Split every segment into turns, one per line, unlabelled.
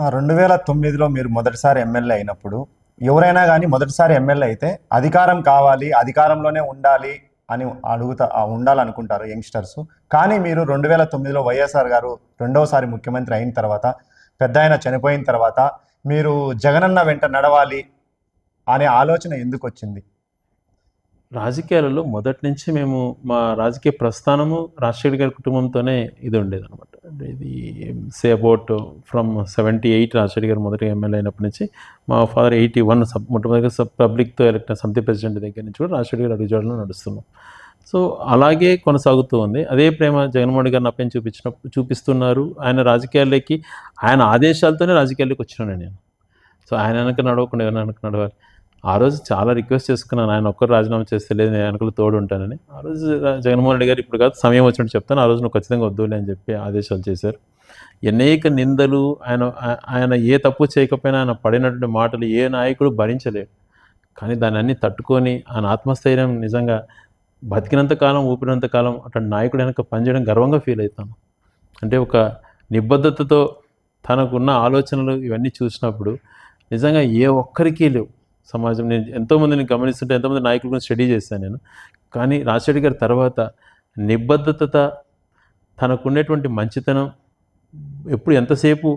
2009లో మీరు మొదటిసారి ఎమ్మెల్యే అయినప్పుడు ఎవరైనా కానీ మొదటిసారి ఎమ్మెల్యే అయితే అధికారం కావాలి, అధికారంలోనే ఉండాలి అని ఉండాలనుకుంటారు యంగ్స్టర్స్. కానీ మీరు 2009లో వైఎస్ఆర్ గారు రెండవసారి ముఖ్యమంత్రి అయిన తర్వాత, పెద్దాయన చనిపోయిన తర్వాత మీరు జగనన్న వెంట నడవాలి అనే ఆలోచన ఎందుకు వచ్చింది?
రాజకీయాలలో మొదటి నుంచి మేము మా రాజకీయ ప్రస్థానము రాజశేఖర్ గారి కుటుంబంతోనే ఇది ఉండేదన్నమాట. అంటే ఇది అబౌట్ ఫ్రమ్ 78 రాజశేఖర్ గారు మొదటి ఎమ్మెల్యే అయినప్పటి నుంచి మా ఫాదర్ 81 మొట్టమొదటిగా పబ్లిక్తో ఎలక్ట్ సమితి ప్రెసిడెంట్ దగ్గర నుంచి కూడా రాజశేఖర్ గారు అడుగుజాడలో నడుస్తున్నాం. సో అలాగే కొనసాగుతూ ఉంది. అదే ప్రేమ జగన్మోహన్ గారిని అప్పని చూపిస్తున్నారు. ఆయన రాజకీయాల్లోకి ఆయన ఆదేశాలతోనే రాజకీయాల్లోకి వచ్చినాను నేను. సో ఆయన వెనక నడవకుండా ఎవరైనా వెనక నడవాలి. ఆ రోజు చాలా రిక్వెస్ట్ చేసుకున్నాను, ఆయన ఒక్కరు రాజీనామా చేస్తే లేదు నేను వెనకలు తోడు ఉంటానని. ఆ రోజు జగన్మోహన్ రెడ్డి గారు ఇప్పుడు కాదు సమయం వచ్చినట్టు చెప్తాను, ఆ రోజు నువ్వు ఖచ్చితంగా వద్దులే అని చెప్పి ఆదేశాలు చేశారు. అనేక నిందలు ఆయన ఏ తప్పు చేయకపోయినా ఆయన పడినటువంటి మాటలు ఏ నాయకుడు భరించలేడు. కానీ దాన్ని అన్ని తట్టుకొని ఆయన ఆత్మస్థైర్యం నిజంగా బతికినంత కాలం ఊపిరినంత కాలం అట్లాంటి నాయకుడు వెనక పనిచేయడం గర్వంగా ఫీల్ అవుతాను. అంటే ఒక నిబద్ధతతో తనకున్న ఆలోచనలు ఇవన్నీ చూసినప్పుడు నిజంగా ఏ ఒక్కరికి లేవు సమాజం. నేను ఎంతోమందిని గమనిస్తుంటే ఎంతోమంది నాయకుల గురించి స్టడీ చేశాను నేను. కానీ రాజశేఖర్ గారి తర్వాత నిబద్ధత, తనకున్నటువంటి మంచితనం, ఎప్పుడు ఎంతసేపు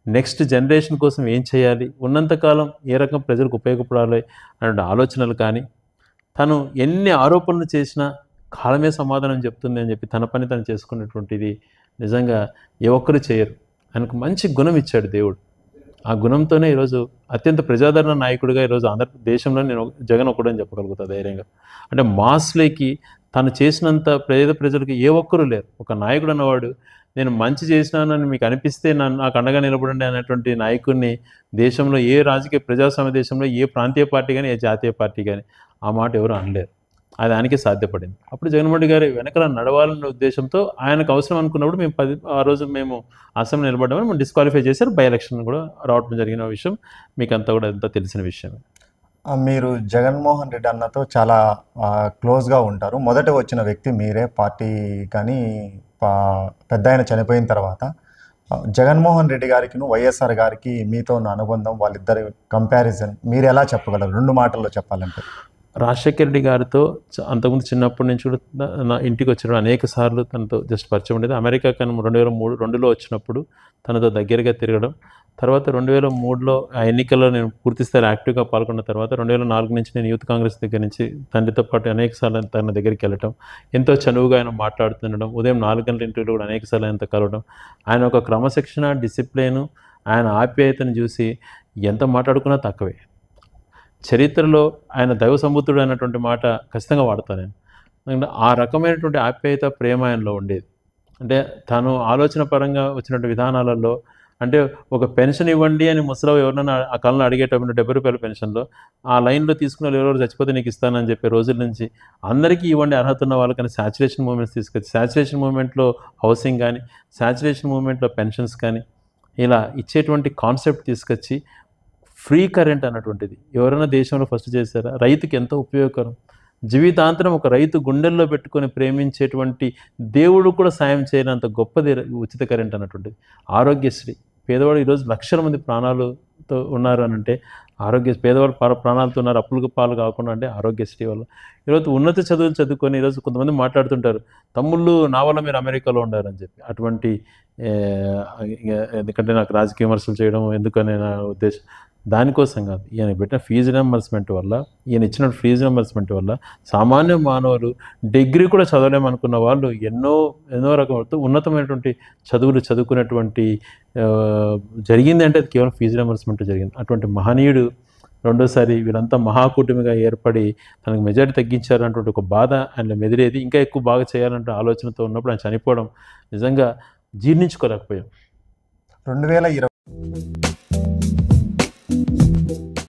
నెక్స్ట్ జనరేషన్ కోసం ఏం చేయాలి, ఉన్నంతకాలం ఏ రకం ప్రజలకు ఉపయోగపడాలి అనే ఆలోచనలు కానీ, తను ఎన్ని ఆరోపణలు చేసినా కాలమే సమాధానం చెప్తుంది అని చెప్పి తన పని తను చేసుకున్నటువంటిది నిజంగా ఏ ఒక్కరు చేయరు. ఆయనకు మంచి గుణం ఇచ్చాడు దేవుడు. ఆ గుణంతోనే ఈరోజు అత్యంత ప్రజాదరణ నాయకుడిగా ఈరోజు ఆంధ్రదేశంలో నేను జగన్ ఒకడని చెప్పగలుగుతా ధైర్యంగా. అంటే మాస్లేకి తను చేసినంత ప్రజలకు ఏ ఒక్కరూ లేరు. ఒక నాయకుడు అన్నవాడు నేను మంచి చేసినానని మీకు అనిపిస్తే నాకు అండగా నిలబడండి అనేటువంటి నాయకుడిని దేశంలో ఏ రాజకీయ ప్రజాస్వామ్య దేశంలో ఏ ప్రాంతీయ పార్టీ కానీ ఏ జాతీయ పార్టీ కానీ ఆ మాట ఎవరు అనలేరు. అది ఆయనకే సాధ్యపడింది. అప్పుడు జగన్మోహన్ రెడ్డి గారు వెనకల నడవాలనే ఉద్దేశంతో ఆయనకు అవసరం అనుకున్నప్పుడు మేము ఆ రోజు మేము అసెంబ్లీ నిలబడ్డామని మేము డిస్క్వాలిఫై చేశారు. బై ఎలక్షన్ కూడా రావడం జరిగిన విషయం మీకు అంతా కూడా ఎంత తెలిసిన విషయమే.
మీరు జగన్మోహన్ రెడ్డి అన్నతో చాలా క్లోజ్గా ఉంటారు. మొదట వచ్చిన వ్యక్తి మీరే పార్టీ. కానీ పెద్దాయన చనిపోయిన తర్వాత జగన్మోహన్ రెడ్డి గారికి వైఎస్ఆర్ గారికి మీతో ఉన్న అనుబంధం, వాళ్ళిద్దరి కంపారిజన్ మీరు ఎలా చెప్పగలరు 2 మాటల్లో చెప్పాలంటే?
రాజశేఖర్ రెడ్డి గారితో అంతకుముందు చిన్నప్పటి నుంచి కూడా నా ఇంటికి వచ్చినప్పుడు అనేక సార్లు తనతో జస్ట్ పరిచయం ఉండేది. అమెరికా కానీ 2002లో వచ్చినప్పుడు తనతో దగ్గరగా తిరగడం, తర్వాత 2003లో ఆ ఎన్నికల్లో నేను పూర్తిస్థాయి యాక్టివ్గా పాల్గొన్న తర్వాత 2004 నుంచి నేను యూత్ కాంగ్రెస్ దగ్గర నుంచి తండ్రితో పాటు అనేక సార్లు తన దగ్గరికి వెళ్ళటం, ఎంతో చనువుగా ఆయన మాట్లాడుతుండడం, ఉదయం 4 గంటల ఇంటర్వ్యూలో కూడా అనేక సార్లు ఆయనతో కలవడం, ఆయన ఒక క్రమశిక్షణ, డిసిప్లిన్, ఆయన ఆప్యాయతను చూసి ఎంత మాట్లాడుకున్నా తక్కువే. చరిత్రలో ఆయన దైవ సంబుద్ధుడు అన్నటువంటి మాట ఖచ్చితంగా వాడతాను నేను. ఎందుకంటే ఆ రకమైనటువంటి ఆప్యాయత, ప్రేమ ఆయనలో ఉండేది. అంటే తను ఆలోచన పరంగా వచ్చినటువంటి విధానాలలో అంటే ఒక పెన్షన్ ఇవ్వండి అని ముసలావు ఎవరన్నా ఆ కాలంలో అడిగేటప్పుడు 70 రూపాయల పెన్షన్లో ఆ లైన్లో తీసుకున్న వాళ్ళు ఎవరెవరు చచ్చిపోతే నీకు ఇస్తానని చెప్పే రోజుల నుంచి అందరికీ ఇవ్వండి అర్హత ఉన్న వాళ్ళకని శాచురేషన్ మూమెంట్స్ తీసుకొచ్చి, శాచురేషన్ మూమెంట్లో హౌసింగ్ కానీ, శాచురేషన్ మూమెంట్లో పెన్షన్స్ కానీ ఇలా ఇచ్చేటువంటి కాన్సెప్ట్ తీసుకొచ్చి ఫ్రీ కరెంట్ అన్నటువంటిది ఎవరైనా దేశంలో ఫస్ట్ చేశారా? రైతుకి ఎంతో ఉపయోగకరం. జీవితాంతరం ఒక రైతు గుండెల్లో పెట్టుకొని ప్రేమించేటువంటి దేవుడు కూడా సాయం చేయనంత గొప్పది ఉచిత కరెంట్ అన్నటువంటిది. ఆరోగ్యశ్రీ, పేదవాడు ఈరోజు లక్షల మంది ప్రాణాలతో ఉన్నారు అని అంటే పేదవాళ్ళు ప్రాణాలతో ఉన్నారు అప్పులకు పాలు కాకుండా అంటే ఆరోగ్యశ్రీ వల్ల. ఈరోజు ఉన్నత చదువులు చదువుకొని ఈరోజు కొంతమంది మాట్లాడుతుంటారు తమ్ముళ్ళు నా వల్ల మీరు అమెరికాలో ఉండారని చెప్పి. అటువంటి ఎందుకంటే నాకు రాజకీయ విమర్శలు చేయడం ఎందుకనే నా ఉద్దేశం. దానికోసం కాదు, ఈయన పెట్టిన ఫీజు రింబర్స్మెంట్ వల్ల, ఈయన ఇచ్చిన ఫీజు రింబర్స్మెంట్ వల్ల సామాన్య మానవులు డిగ్రీ కూడా చదవలేమనుకున్న వాళ్ళు ఎన్నో రకమైన ఉన్నతమైనటువంటి చదువులు చదువుకునేటువంటి జరిగింది అంటే అది కేవలం ఫీజు రింబర్స్మెంట్ జరిగింది. అటువంటి మహనీయుడు రెండోసారి వీళ్ళంతా మహాకూటమిగా ఏర్పడి తనకు మెజారిటీ తగ్గించారన్నటువంటి ఒక బాధ ఆయనలో మెదిరేది. ఇంకా ఎక్కువ బాగా చేయాలంటే ఆలోచనతో ఉన్నప్పుడు ఆయన చనిపోవడం నిజంగా జీర్ణించుకోలేకపోయాం.
2020